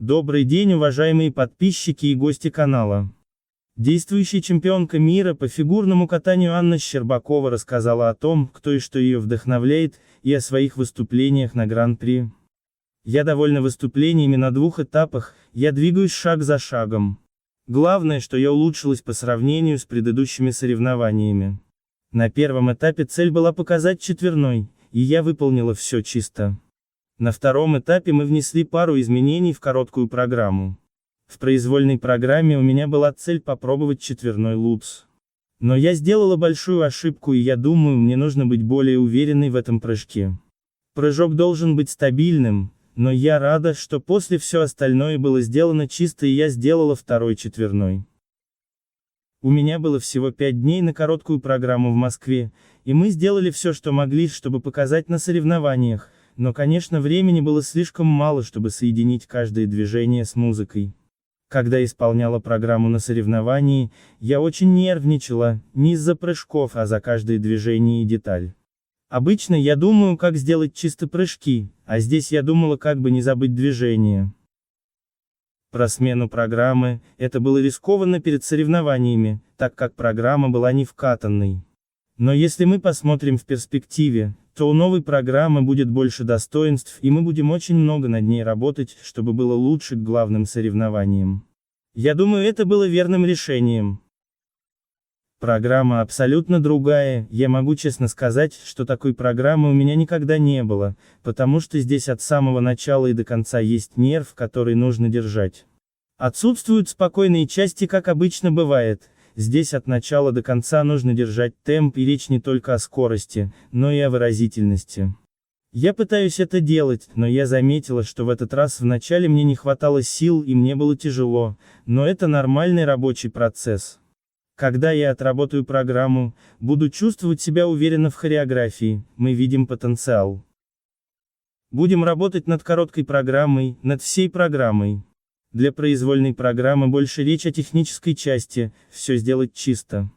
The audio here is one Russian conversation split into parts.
Добрый день, уважаемые подписчики и гости канала. Действующая чемпионка мира по фигурному катанию Анна Щербакова рассказала о том, кто и что ее вдохновляет, и о своих выступлениях на Гран-при. Я довольна выступлениями на двух этапах, я двигаюсь шаг за шагом. Главное, что я улучшилась по сравнению с предыдущими соревнованиями. На первом этапе цель была показать четверной, и я выполнила все чисто. На втором этапе мы внесли пару изменений в короткую программу. В произвольной программе у меня была цель попробовать четверной лупс. Но я сделала большую ошибку, и я думаю, мне нужно быть более уверенной в этом прыжке. Прыжок должен быть стабильным, но я рада, что после все остальное было сделано чисто, и я сделала второй четверной. У меня было всего 5 дней на короткую программу в Москве, и мы сделали все, что могли, чтобы показать на соревнованиях, но, конечно, времени было слишком мало, чтобы соединить каждое движение с музыкой. Когда исполняла программу на соревновании, я очень нервничала, не из-за прыжков, а за каждое движение и деталь. Обычно я думаю, как сделать чисто прыжки, а здесь я думала, как бы не забыть движение. Про смену программы, это было рискованно перед соревнованиями, так как программа была не вкатанной. Но если мы посмотрим в перспективе, то у новой программы будет больше достоинств, и мы будем очень много над ней работать, чтобы было лучше к главным соревнованиям. Я думаю, это было верным решением. Программа абсолютно другая, я могу честно сказать, что такой программы у меня никогда не было, потому что здесь от самого начала и до конца есть нерв, который нужно держать. Отсутствуют спокойные части, как обычно бывает. Здесь от начала до конца нужно держать темп, и речь не только о скорости, но и о выразительности. Я пытаюсь это делать, но я заметила, что в этот раз вначале мне не хватало сил и мне было тяжело, но это нормальный рабочий процесс. Когда я отработаю программу, буду чувствовать себя уверенно в хореографии, мы видим потенциал. Будем работать над короткой программой, над всей программой. Для произвольной программы больше речь о технической части, все сделать чисто.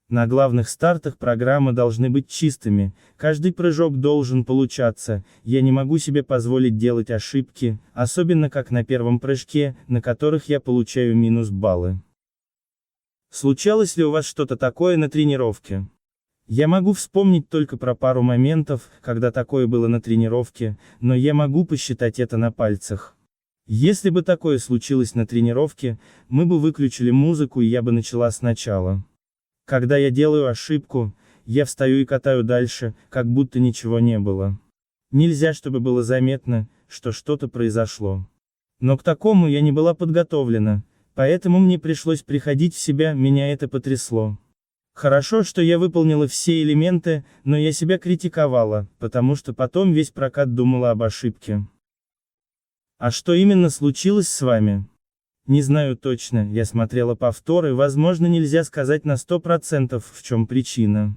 На главных стартах программы должны быть чистыми, каждый прыжок должен получаться, я не могу себе позволить делать ошибки, особенно как на первом прыжке, на которых я получаю минус баллы. Случалось ли у вас что-то такое на тренировке? Я могу вспомнить только про пару моментов, когда такое было на тренировке, но я могу посчитать это на пальцах. Если бы такое случилось на тренировке, мы бы выключили музыку, и я бы начала сначала. Когда я делаю ошибку, я встаю и катаю дальше, как будто ничего не было. Нельзя, чтобы было заметно, что что-то произошло. Но к такому я не была подготовлена, поэтому мне пришлось приходить в себя, меня это потрясло. Хорошо, что я выполнила все элементы, но я себя критиковала, потому что потом весь прокат думала об ошибке. А что именно случилось с вами? Не знаю точно, я смотрела повторы, возможно, нельзя сказать на 100%, в чем причина.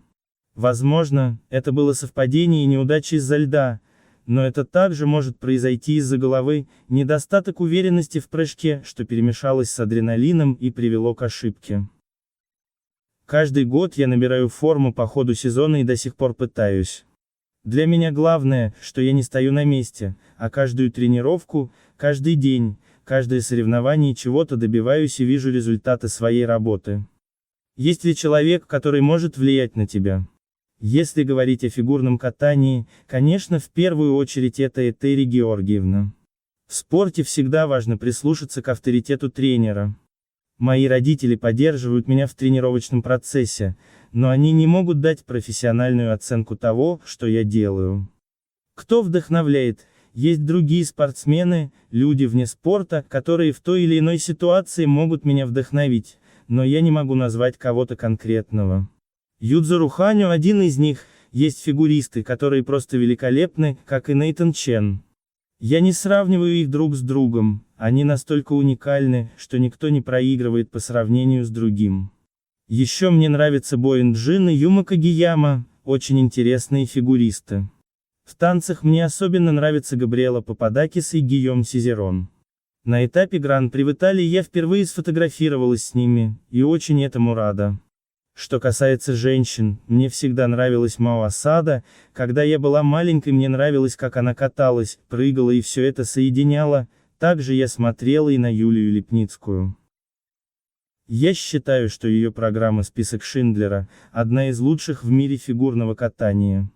Возможно, это было совпадение и неудача из-за льда, но это также может произойти из-за головы, недостаток уверенности в прыжке, что перемешалось с адреналином и привело к ошибке. Каждый год я набираю форму по ходу сезона и до сих пор пытаюсь. Для меня главное, что я не стою на месте, а каждую тренировку, каждый день, каждое соревнование чего-то добиваюсь и вижу результаты своей работы. Есть ли человек, который может влиять на тебя? Если говорить о фигурном катании, конечно, в первую очередь это Этери Георгиевна. В спорте всегда важно прислушаться к авторитету тренера. Мои родители поддерживают меня в тренировочном процессе, но они не могут дать профессиональную оценку того, что я делаю. Кто вдохновляет? Есть другие спортсмены, люди вне спорта, которые в той или иной ситуации могут меня вдохновить, но я не могу назвать кого-то конкретного. Юдзуру Ханю один из них, есть фигуристы, которые просто великолепны, как и Нейтан Чен. Я не сравниваю их друг с другом, они настолько уникальны, что никто не проигрывает по сравнению с другим. Еще мне нравятся Боин Джин и Юма Кагияма, очень интересные фигуристы. В танцах мне особенно нравятся Габриэла Пападакис и Гийом Сизерон. На этапе Гран-при в Италии я впервые сфотографировалась с ними, и очень этому рада. Что касается женщин, мне всегда нравилась Мао Осада, когда я была маленькой, мне нравилось, как она каталась, прыгала и все это соединяла, Также я смотрела и на Юлию Липницкую. Я считаю, что ее программа «Список Шиндлера» – одна из лучших в мире фигурного катания.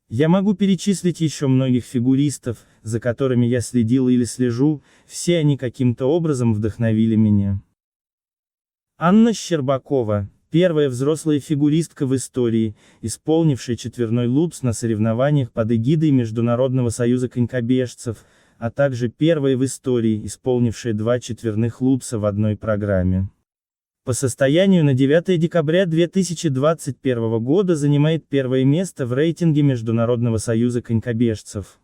Я могу перечислить еще многих фигуристов, за которыми я следила или слежу, все они каким-то образом вдохновили меня. Анна Щербакова – первая взрослая фигуристка в истории, исполнившая четверной лупс на соревнованиях под эгидой Международного союза конькобежцев, а также первая в истории, исполнившая 2 четверных лупса в одной программе. По состоянию на 9 декабря 2021 года занимает первое место в рейтинге Международного союза конькобежцев.